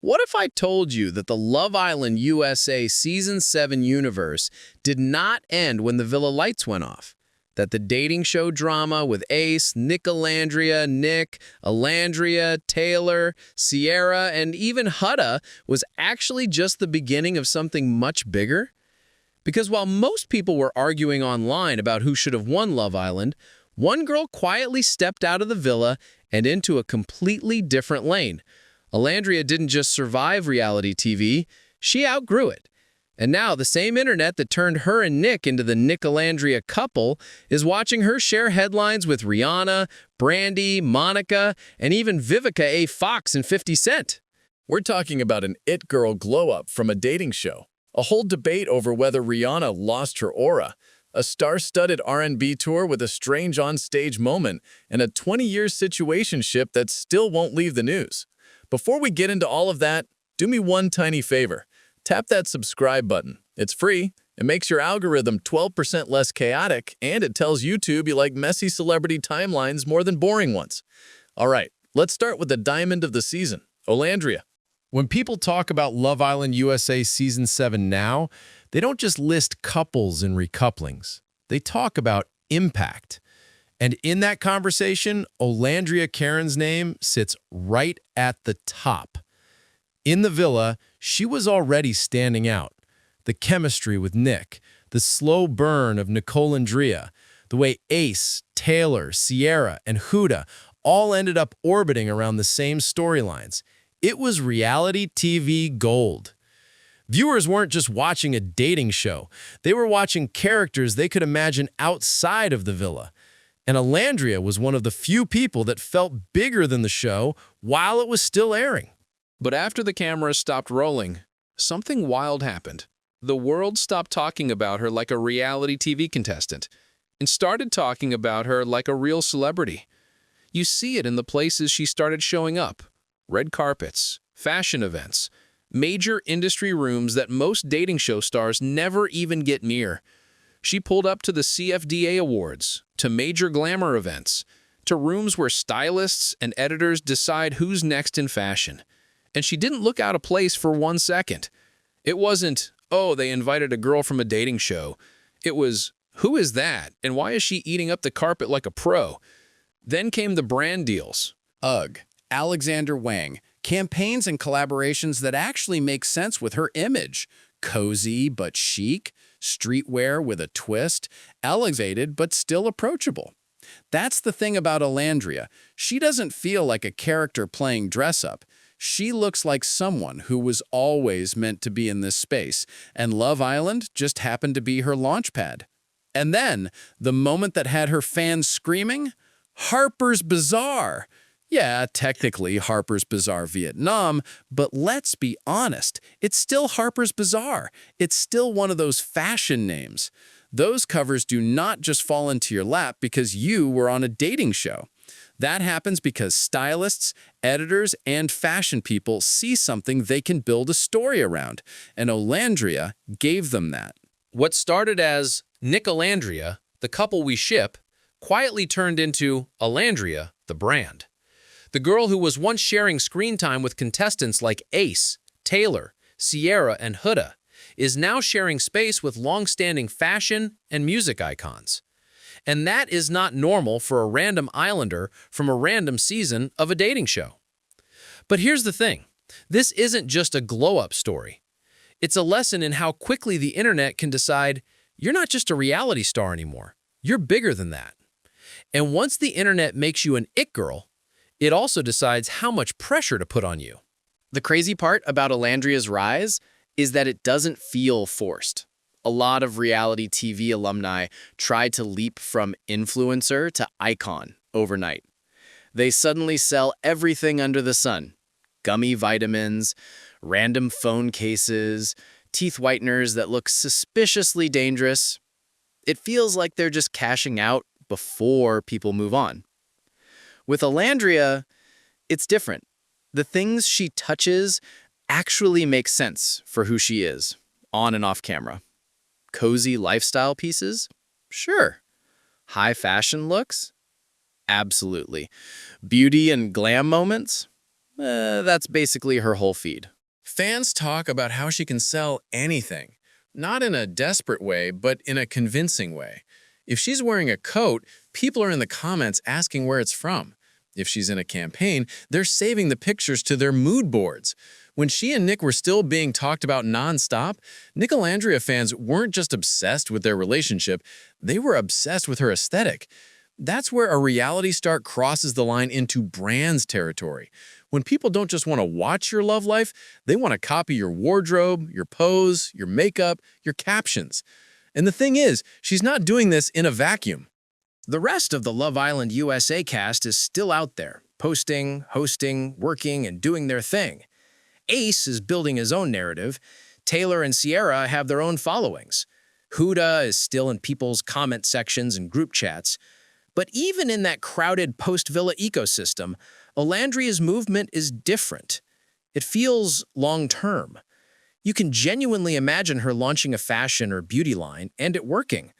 What if I told you that the Love Island USA Season 7 universe did not end when the villa lights went off? That the dating show drama with Ace, Nicolandria, Nic, Olandria, Taylor, Cierra, and even Huda was actually just the beginning of something much bigger? Because while most people were arguing online about who should have won Love Island, one girl quietly stepped out of the villa and into a completely different lane. Alandria didn't just survive reality TV, she outgrew it. And now the same internet that turned her and Nic into the Nicolandria couple is watching her share headlines with Rihanna, Brandy, Monica, and even Vivica A. Fox and 50 Cent. We're talking about an it girl glow-up from a dating show, a whole debate over whether Rihanna lost her aura, a star-studded R&B tour with a strange on-stage moment, and a 20-year situationship that still won't leave the news. Before we get into all of that, do me one tiny favor. Tap that subscribe button. It's free, it makes your algorithm 12% less chaotic, and it tells YouTube you like messy celebrity timelines more than boring ones. All right, let's start with the diamond of the season, Olandria. When people talk about Love Island USA Season 7 now, they don't just list couples and recouplings. They talk about impact. And in that conversation, Olandria Carin's name sits right at the top. In the villa, she was already standing out. The chemistry with Nic, the slow burn of Nicolandria, the way Ace, Taylor, Cierra, and Huda all ended up orbiting around the same storylines. It was reality TV gold. Viewers weren't just watching a dating show. They were watching characters they could imagine outside of the villa. And Alandria was one of the few people that felt bigger than the show while it was still airing. But after the cameras stopped rolling, something wild happened. The world stopped talking about her like a reality TV contestant and started talking about her like a real celebrity. You see it in the places she started showing up: red carpets, fashion events, major industry rooms that most dating show stars never even get near. She pulled up to the CFDA Awards, to major glamour events, to rooms where stylists and editors decide who's next in fashion. And she didn't look out of place for 1 second. It wasn't, oh, they invited a girl from a dating show. It was, who is that, and why is she eating up the carpet like a pro? Then came the brand deals. UGG, Alexander Wang, campaigns and collaborations that actually make sense with her image. Cozy but chic, streetwear with a twist, elevated but still approachable. That's the thing about Alandria. She doesn't feel like a character playing dress-up. She looks like someone who was always meant to be in this space, and Love Island just happened to be her launchpad. And then, the moment that had her fans screaming, Harper's Bazaar. Yeah, technically Harper's Bazaar Vietnam, but let's be honest, it's still Harper's Bazaar. It's still one of those fashion names. Those covers do not just fall into your lap because you were on a dating show. That happens because stylists, editors, and fashion people see something they can build a story around, and Olandria gave them that. What started as Nicolandria, the couple we ship, quietly turned into Alandria, the brand. The girl who was once sharing screen time with contestants like Ace, Taylor, Cierra, and Huda is now sharing space with long-standing fashion and music icons. And that is not normal for a random islander from a random season of a dating show. But here's the thing. This isn't just a glow-up story. It's a lesson in how quickly the internet can decide you're not just a reality star anymore. You're bigger than that. And once the internet makes you an it girl, it also decides how much pressure to put on you. The crazy part about Alandria's rise is that it doesn't feel forced. A lot of reality TV alumni tried to leap from influencer to icon overnight. They suddenly sell everything under the sun: gummy vitamins, random phone cases, teeth whiteners that look suspiciously dangerous. It feels like they're just cashing out before people move on. With Alandria, it's different. The things she touches actually make sense for who she is, on and off camera. Cozy lifestyle pieces? Sure. High fashion looks? Absolutely. Beauty and glam moments? That's basically her whole feed. Fans talk about how she can sell anything, not in a desperate way, but in a convincing way. If she's wearing a coat, people are in the comments asking where it's from. If she's in a campaign, they're saving the pictures to their mood boards. When she and Nick were still being talked about nonstop, Nicolandria fans weren't just obsessed with their relationship, they were obsessed with her aesthetic. That's where a reality star crosses the line into brands territory. When people don't just want to watch your love life, they want to copy your wardrobe, your pose, your makeup, your captions. And the thing is, she's not doing this in a vacuum. The rest of the Love Island USA cast is still out there, posting, hosting, working, and doing their thing. Ace is building his own narrative. Taylor and Cierra have their own followings. Huda is still in people's comment sections and group chats. But even in that crowded post-villa ecosystem, Olandria's movement is different. It feels long-term. You can genuinely imagine her launching a fashion or beauty line and it working.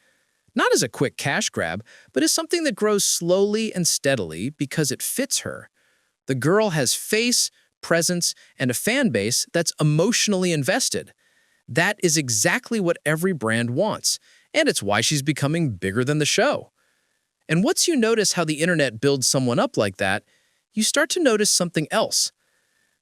Not as a quick cash grab, but as something that grows slowly and steadily because it fits her. The girl has face, presence, and a fan base that's emotionally invested. That is exactly what every brand wants, and it's why she's becoming bigger than the show. And once you notice how the internet builds someone up like that, you start to notice something else.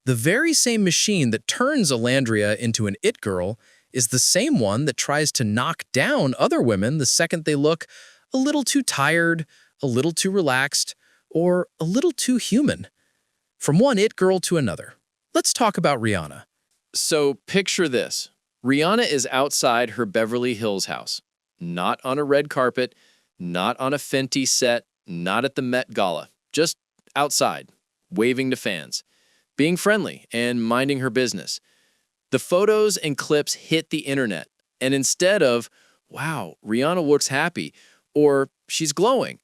The very same machine that turns Alandria into an it girl is the same one that tries to knock down other women the second they look a little too tired, a little too relaxed, or a little too human. From one it girl to another. Let's talk about Rihanna. So picture this. Rihanna is outside her Beverly Hills house. Not on a red carpet, not on a Fenty set, not at the Met Gala. Just outside, waving to fans, being friendly and minding her business. The photos and clips hit the internet, and instead of, wow, Rihanna looks happy, or she's glowing,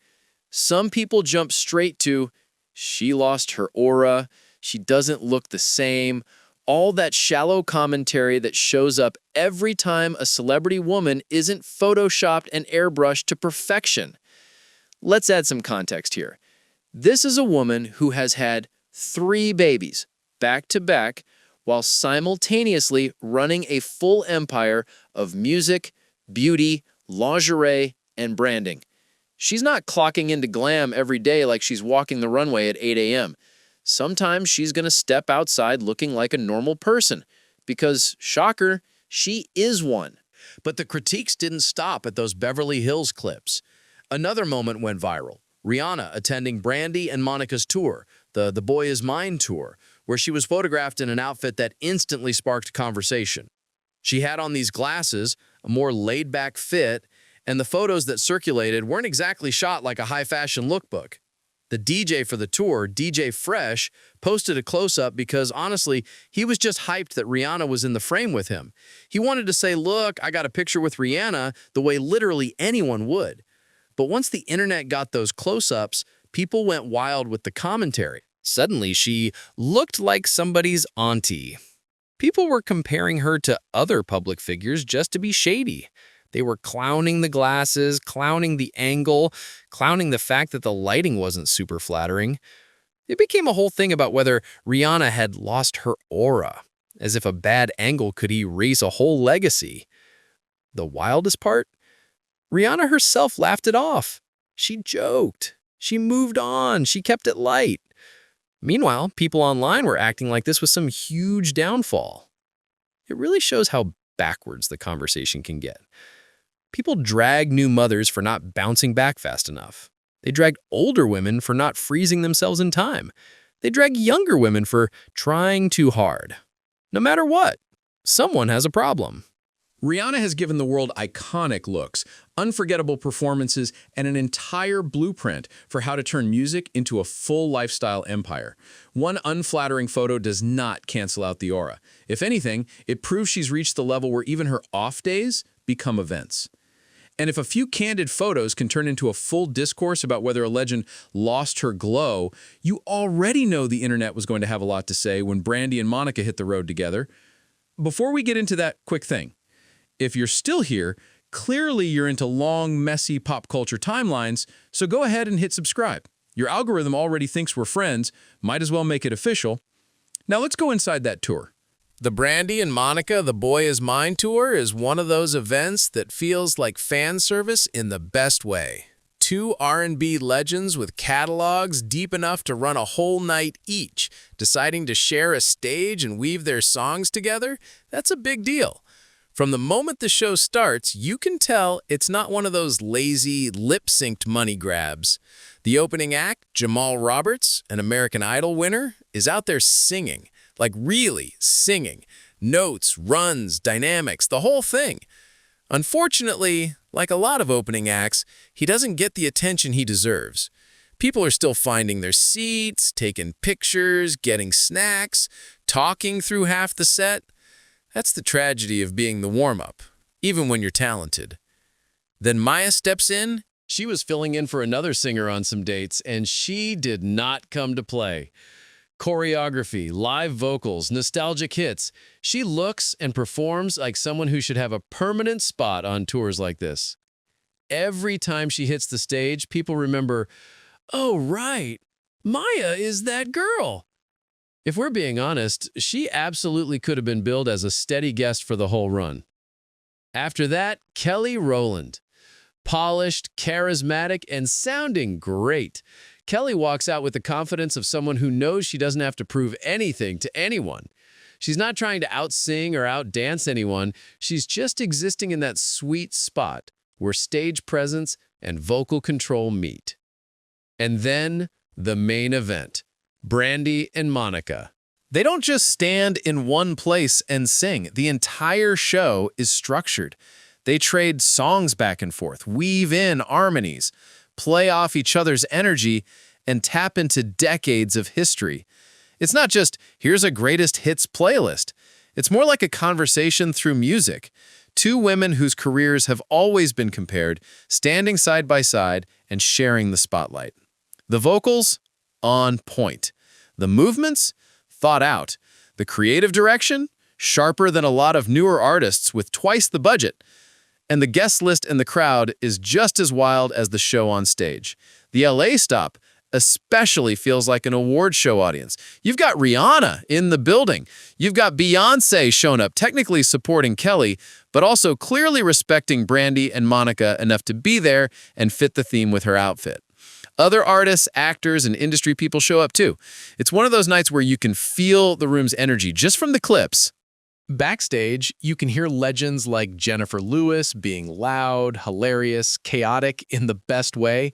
some people jump straight to, she lost her aura, she doesn't look the same, all that shallow commentary that shows up every time a celebrity woman isn't photoshopped and airbrushed to perfection. Let's add some context here. This is a woman who has had 3 babies, back to back, while simultaneously running a full empire of music, beauty, lingerie, and branding. She's not clocking into glam every day like she's walking the runway at 8 a.m. Sometimes she's going to step outside looking like a normal person because, shocker, she is one. But the critiques didn't stop at those Beverly Hills clips. Another moment went viral. Rihanna attending Brandy and Monica's tour, the Boy Is Mine tour, where she was photographed in an outfit that instantly sparked conversation. She had on these glasses, a more laid-back fit, and the photos that circulated weren't exactly shot like a high-fashion lookbook. The DJ for the tour, DJ Fresh, posted a close-up because, honestly, he was just hyped that Rihanna was in the frame with him. He wanted to say, look, I got a picture with Rihanna, the way literally anyone would. But once the internet got those close-ups, people went wild with the commentary. Suddenly, she looked like somebody's auntie. People were comparing her to other public figures just to be shady. They were clowning the glasses, clowning the angle, clowning the fact that the lighting wasn't super flattering. It became a whole thing about whether Rihanna had lost her aura, as if a bad angle could erase a whole legacy. The wildest part? Rihanna herself laughed it off. She joked. She moved on. She kept it light. Meanwhile, people online were acting like this was some huge downfall. It really shows how backwards the conversation can get. People drag new mothers for not bouncing back fast enough. They drag older women for not freezing themselves in time. They drag younger women for trying too hard. No matter what, someone has a problem. Rihanna has given the world iconic looks, unforgettable performances, and an entire blueprint for how to turn music into a full lifestyle empire. One unflattering photo does not cancel out the aura. If anything, it proves she's reached the level where even her off days become events. And if a few candid photos can turn into a full discourse about whether a legend lost her glow, you already know the internet was going to have a lot to say when Brandy and Monica hit the road together. Before we get into that, quick thing. If you're still here, clearly you're into long, messy pop culture timelines, so go ahead and hit subscribe. Your algorithm already thinks we're friends, might as well make it official. Now let's go inside that tour. The Brandy and Monica The Boy Is Mine tour is one of those events that feels like fan service in the best way. Two R&B legends with catalogs deep enough to run a whole night each, deciding to share a stage and weave their songs together, that's a big deal. From the moment the show starts, you can tell it's not one of those lazy, lip-synced money grabs. The opening act, Jamal Roberts, an American Idol winner, is out there singing. Like really singing. Notes, runs, dynamics, the whole thing. Unfortunately, like a lot of opening acts, he doesn't get the attention he deserves. People are still finding their seats, taking pictures, getting snacks, talking through half the set. That's the tragedy of being the warm-up, even when you're talented. Then Maya steps in. She was filling in for another singer on some dates, and she did not come to play. Choreography, live vocals, nostalgic hits. She looks and performs like someone who should have a permanent spot on tours like this. Every time she hits the stage, people remember, oh, right, Maya is that girl. If we're being honest, she absolutely could have been billed as a steady guest for the whole run. After that, Kelly Rowland. Polished, charismatic, and sounding great. Kelly walks out with the confidence of someone who knows she doesn't have to prove anything to anyone. She's not trying to outsing or outdance anyone. She's just existing in that sweet spot where stage presence and vocal control meet. And then the main event, Brandy and Monica. They don't just stand in one place and sing. The entire show is structured. They trade songs back and forth, weave in harmonies, play off each other's energy, and tap into decades of history. It's not just, here's a greatest hits playlist. It's more like a conversation through music. Two women whose careers have always been compared, standing side by side and sharing the spotlight. The vocals, on point. The movements, thought out. The creative direction, sharper than a lot of newer artists with twice the budget. And the guest list and the crowd is just as wild as the show on stage. The LA stop especially feels like an award show audience. You've got Rihanna in the building. You've got Beyoncé shown up, technically supporting Kelly, but also clearly respecting Brandy and Monica enough to be there and fit the theme with her outfit. Other artists, actors, and industry people show up too. It's one of those nights where you can feel the room's energy just from the clips. Backstage, you can hear legends like Jennifer Lewis being loud, hilarious, chaotic in the best way,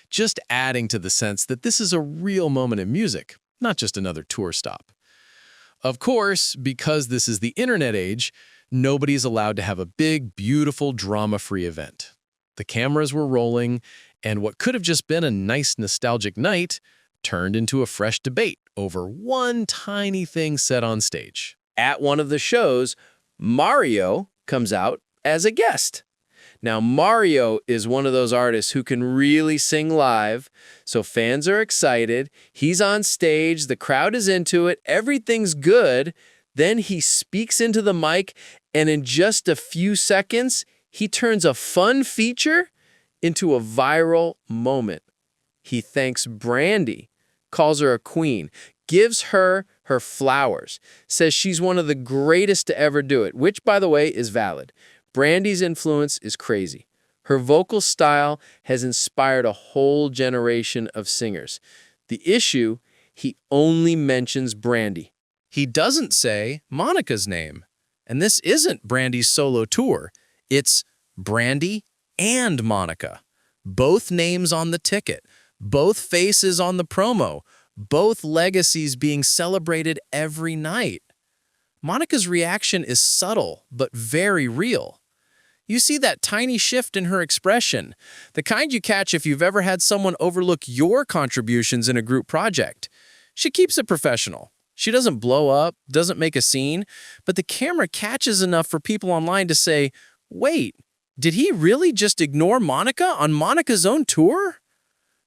just adding to the sense that this is a real moment in music, not just another tour stop. Of course, because this is the internet age, nobody's allowed to have a big, beautiful, drama-free event. The cameras were rolling, and what could have just been a nice, nostalgic night turned into a fresh debate over one tiny thing said on stage. At one of the shows, Mario comes out as a guest. Now, Mario is one of those artists who can really sing live, so fans are excited. He's on stage, the crowd is into it, everything's good. Then he speaks into the mic, and in just a few seconds, he turns a fun feature into a viral moment. He thanks Brandy, calls her a queen, gives her her flowers, says she's one of the greatest to ever do it, which, by the way, is valid. Brandy's influence is crazy. Her vocal style has inspired a whole generation of singers. The issue, he only mentions Brandy. He doesn't say Monica's name. And this isn't Brandy's solo tour. It's Brandy and Monica. Both names on the ticket, both faces on the promo, both legacies being celebrated every night. Monica's reaction is subtle, but very real. You see that tiny shift in her expression, the kind you catch if you've ever had someone overlook your contributions in a group project. She keeps it professional. She doesn't blow up, doesn't make a scene, but the camera catches enough for people online to say, wait, did he really just ignore Monica on Monica's own tour?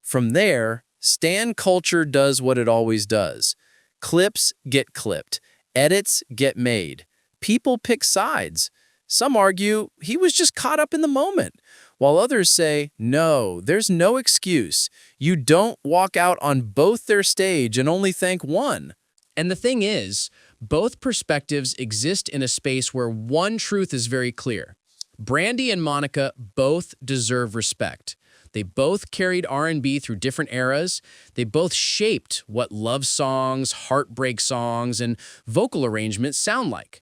From there, stan culture does what it always does. Clips get clipped. Edits get made. People pick sides. Some argue he was just caught up in the moment, while others say, no, there's no excuse. You don't walk out on both their stage and only thank one. And the thing is, both perspectives exist in a space where one truth is very clear. Brandy and Monica both deserve respect. They both carried R&B through different eras. They both shaped what love songs, heartbreak songs, and vocal arrangements sound like.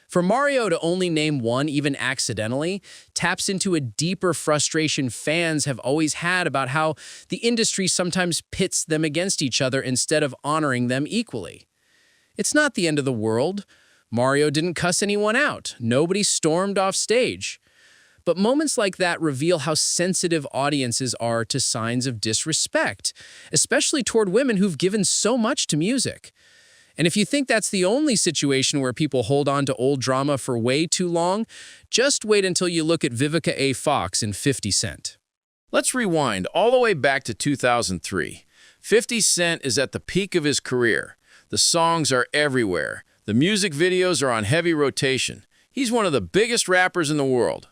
For Mario to only name one, even accidentally, taps into a deeper frustration fans have always had about how the industry sometimes pits them against each other instead of honoring them equally. It's not the end of the world. Mario didn't cuss anyone out. Nobody stormed off stage. But moments like that reveal how sensitive audiences are to signs of disrespect, especially toward women who've given so much to music. And if you think that's the only situation where people hold on to old drama for way too long, just wait until you look at Vivica A. Fox and 50 Cent. Let's rewind all the way back to 2003. 50 Cent is at the peak of his career. The songs are everywhere. The music videos are on heavy rotation. He's one of the biggest rappers in the world.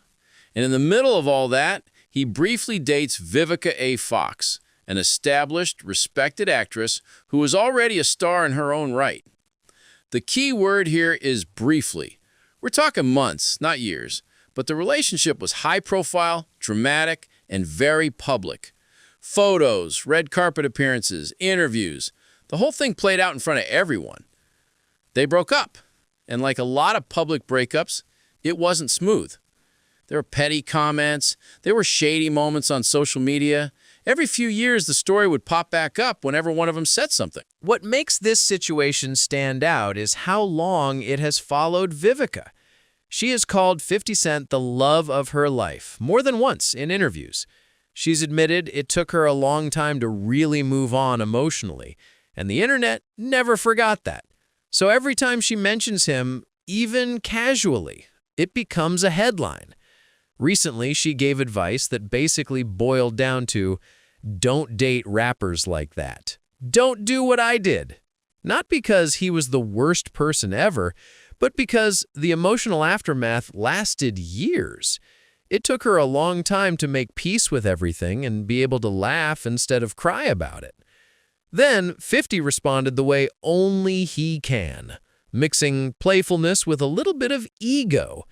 And in the middle of all that, he briefly dates Vivica A. Fox, an established, respected actress who was already a star in her own right. The key word here is briefly. We're talking months, not years, but the relationship was high-profile, dramatic, and very public. Photos, red carpet appearances, interviews, the whole thing played out in front of everyone. They broke up, and like a lot of public breakups, it wasn't smooth. There were petty comments, there were shady moments on social media. Every few years, the story would pop back up whenever one of them said something. What makes this situation stand out is how long it has followed Vivica. She has called 50 Cent the love of her life, more than once in interviews. She's admitted it took her a long time to really move on emotionally, and the internet never forgot that. So every time she mentions him, even casually, it becomes a headline. Recently, she gave advice that basically boiled down to, don't date rappers like that. Don't do what I did. Not because he was the worst person ever, but because the emotional aftermath lasted years. It took her a long time to make peace with everything and be able to laugh instead of cry about it. Then, 50 responded the way only he can, mixing playfulness with a little bit of ego.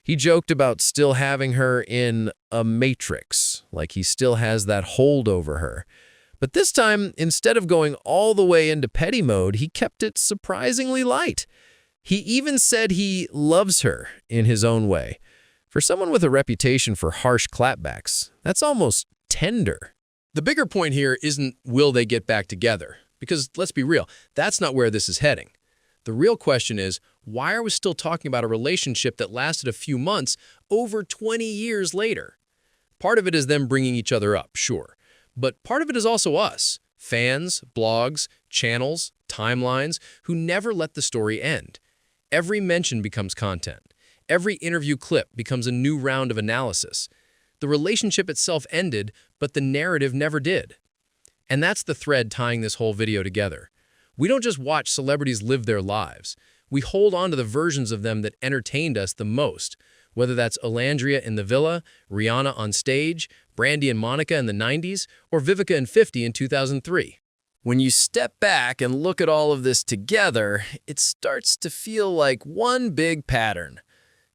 He joked about still having her in a matrix, like he still has that hold over her. But this time, instead of going all the way into petty mode, he kept it surprisingly light. He even said he loves her in his own way. For someone with a reputation for harsh clapbacks, that's almost tender. The bigger point here isn't will they get back together, because let's be real, that's not where this is heading. The real question is, why are we still talking about a relationship that lasted a few months over 20 years later? Part of it is them bringing each other up, sure. But part of it is also us, fans, blogs, channels, timelines, who never let the story end. Every mention becomes content. Every interview clip becomes a new round of analysis. The relationship itself ended, but the narrative never did. And that's the thread tying this whole video together. We don't just watch celebrities live their lives. We hold on to the versions of them that entertained us the most, whether that's Olandria in the Villa, Rihanna on stage, Brandy and Monica in the 90s, or Vivica and 50 in 2003. When you step back and look at all of this together, it starts to feel like one big pattern.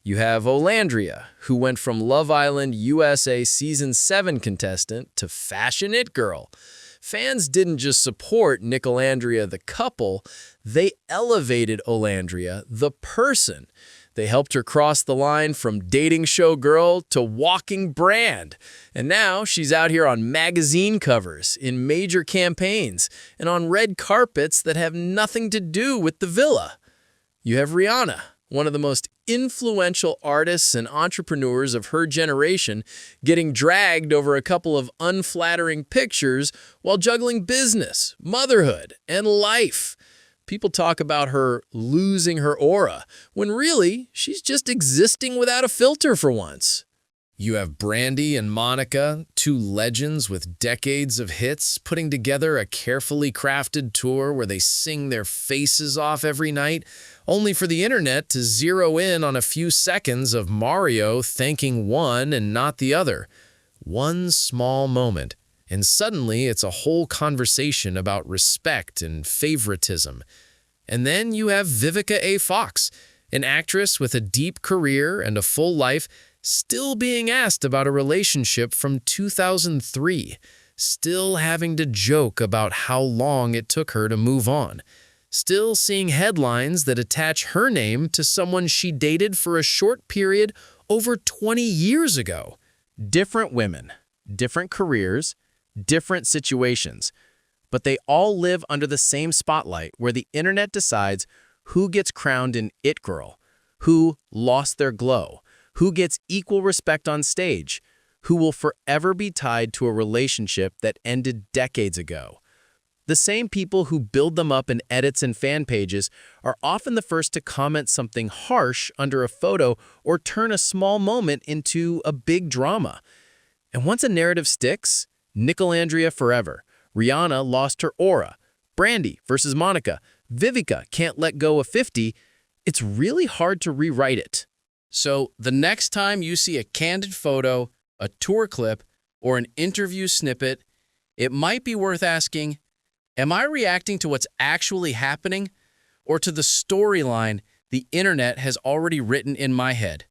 You have Olandria, who went from Love Island USA Season 7 contestant to Fashion It Girl. Fans didn't just support Nicolandria the couple, they elevated Olandria the person. They helped her cross the line from dating show girl to walking brand. And now she's out here on magazine covers, in major campaigns, and on red carpets that have nothing to do with the villa. You have Rihanna, one of the most influential artists and entrepreneurs of her generation, getting dragged over a couple of unflattering pictures while juggling business, motherhood, and life. People talk about her losing her aura, when really, she's just existing without a filter for once. You have Brandy and Monica, two legends with decades of hits, putting together a carefully crafted tour where they sing their faces off every night, only for the internet to zero in on a few seconds of Mario thanking one and not the other. One small moment, and suddenly it's a whole conversation about respect and favoritism. And then you have Vivica A. Fox, an actress with a deep career and a full life, still being asked about a relationship from 2003, still having to joke about how long it took her to move on, still seeing headlines that attach her name to someone she dated for a short period over 20 years ago. Different women, different careers, different situations, but they all live under the same spotlight where the internet decides who gets crowned an it girl, who lost their glow, who gets equal respect on stage, who will forever be tied to a relationship that ended decades ago. The same people who build them up in edits and fan pages are often the first to comment something harsh under a photo or turn a small moment into a big drama. And once a narrative sticks, Nicolandria forever, Rihanna lost her aura, Brandy versus Monica, Vivica can't let go of 50, it's really hard to rewrite it. So the next time you see a candid photo, a tour clip, or an interview snippet, it might be worth asking, am I reacting to what's actually happening or to the storyline the internet has already written in my head?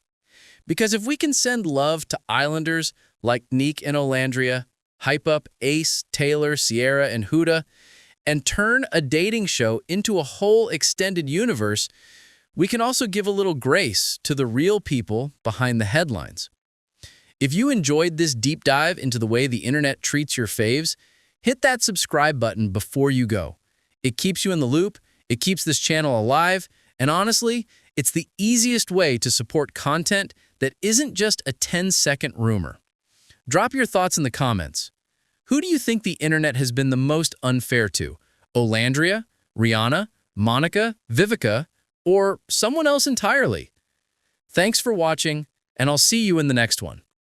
Because if we can send love to islanders like Nic and Olandria, hype up Ace, Taylor, Cierra, and Huda, and turn a dating show into a whole extended universe, we can also give a little grace to the real people behind the headlines. If you enjoyed this deep dive into the way the internet treats your faves, hit that subscribe button before you go. It keeps you in the loop, it keeps this channel alive, and honestly, it's the easiest way to support content that isn't just a 10-second rumor. Drop your thoughts in the comments. Who do you think the internet has been the most unfair to? Olandria, Rihanna, Monica, Vivica, or someone else entirely? Thanks for watching, and I'll see you in the next one.